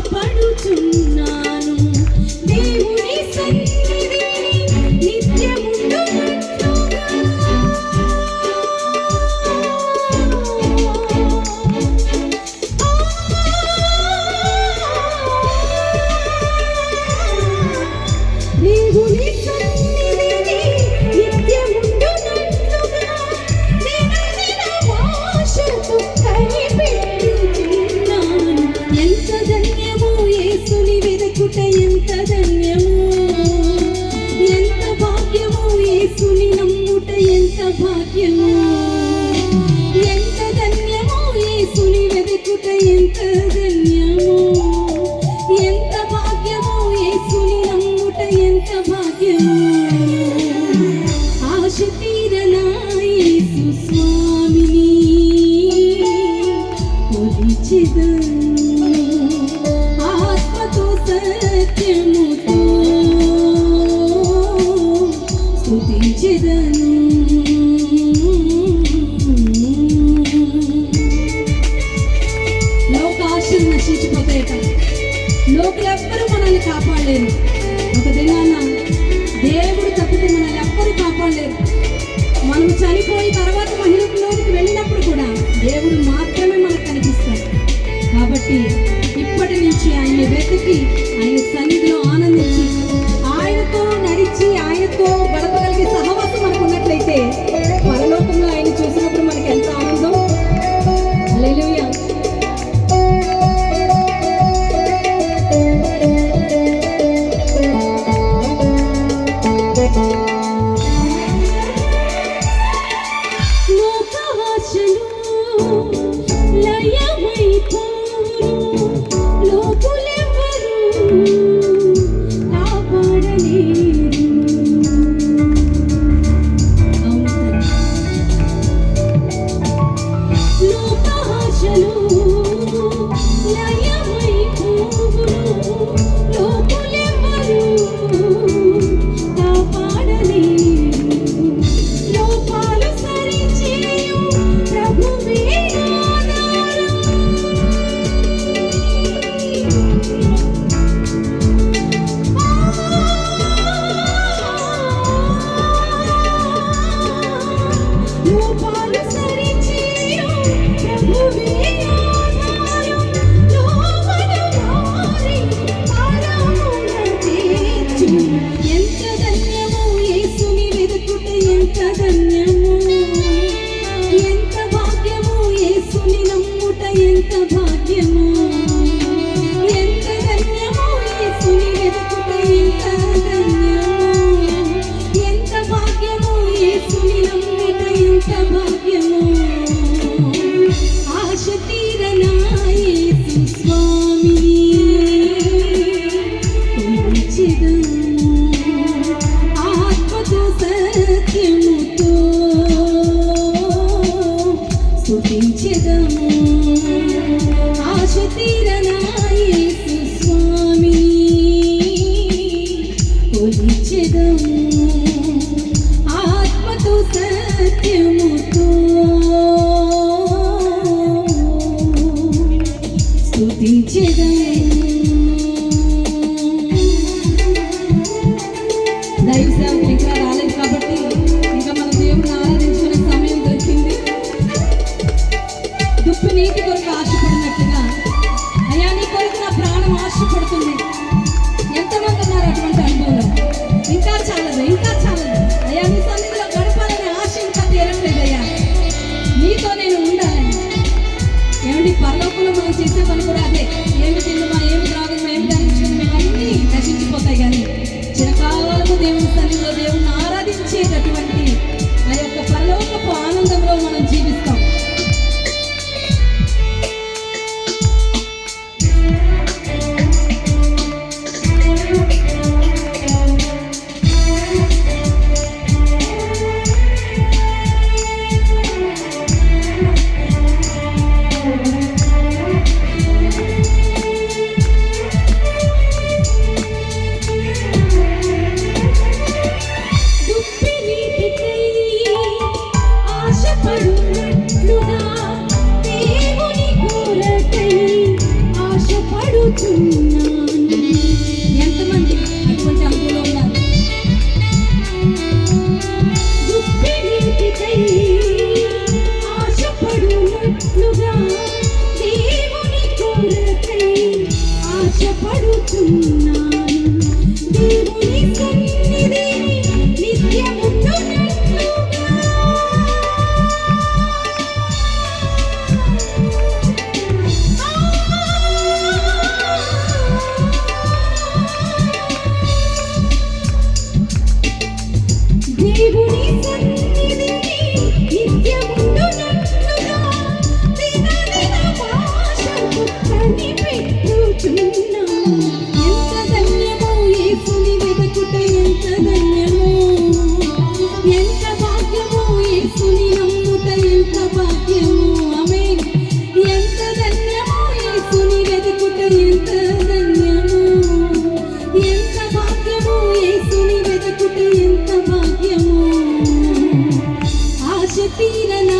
ఆశపడుచున్నాను దేవుని సన్నిధిని నిత్యముండునట్లుగా. దేవుని సన్నిధిని నిత్యముండునట్లుగా దినదినము ఆశతో కనిపెట్టుచున్నాను. ఎంత ధన్యమో యేసుని వెదకుట, ఎంత ధన్యమో, ఎంత భాగ్యమో యేసుని నమ్ముట, ఎంత భాగ్యమో, ఎంత ధన్యమో యేసుని వెదకుట, ఎంత ధన్యమో, ఎంత భాగ్యమో యేసుని నమ్ముట, ఎంత భాగ్యమో. ఆశ తీరనా యేసు స్వామిని కొలిచెదను, ఆత్మతో సత్యముతో స్తుతించెదను. లోకాశలు నశించిపోతాయట. లోకులెవ్వరూ మనల్ని కాపాడలేరు. ఒక దినాన దేవుడు తప్పితే మనల్ని ఎవ్వరూ కాపాడలేరు. మనం చనిపోయి తర్వాత మహిళలోనికి వెళ్ళినప్పుడు కూడా దేవుడు మాత్రమే మనకు కనిపిస్తాడు. కాబట్టి ఇప్పటి నుంచి ఆయన్ని వెతికి ఆయన సన్నిధిలో ఆనందించి ఆయనతో నడిచి ఆయనతో గడపగలిగే సహవాసం మనకు ఉన్నట్లయితే పరలోకంలో ఆయన చూసినప్పుడు మనకి ఎంత ఆనందం. హల్లెలూయా. లోకాశలు లయమైపోరు, లోకులెవ్వరూ కాపాడలేరు. అవును తండ్రి. లోకాశలు లయమైపోరు, లోకులెవ్వరూ కాపాడలేరు. లోపాలు సరిచేయు ప్రభువే ఆధారం. లోపాలు సరిచేయు ప్రభువే ఆధారం. లోబడు వారి పరమున తీర్చు. ఎంత ధన్యమో యేసుని వెదుకుట, ఎంత ధన్యమో, ఎంత భాగ్యమో యేసుని నమ్ముట, ఎంత భాగ్యమో, ఎంత ధన్యమో యేసుని వెదుకుట, ఎంత ధన్యమో, ఎంత భాగ్యమో యేసుని నమ్ముట, ఎంత భాగ్యమో. ఆశ తీరనా యేసు స్వామిని కొలిచెదను, ఆత్మతో సత్యముతో స్తుతించెదము. ఆశ తీరనా యేసు స్వామిని కొలిచెదము, ఆత్మతో సత్యముతో స్తుతించెదము. దైవ సేవకులు ఇంకా రాలేదు కాబట్టి ఇంకా మన దేవుని ఆరాధించుకునే సమయం దొరికింది. దుప్పిని దేవుని సన్నిధిని నిత్యముండునట్లుగా దినదిన భాషకు కనిపెట్టుచున్నాము. ఎంత ధన్యమో యేసుని వెదకుట, ఎంత ధన్యమో, ఎంత భాగ్యమో యేసుని నమ్ముట, ఎంత భాగ్యమో. ఆమేన్. ఎంత ధన్యమో యేసుని వెదకుట, ఎంత ధన్యమో, ఎంత భాగ్యమో యేసుని వెదకుట, ఎంత భాగ్యమో. ఆశ తీరనా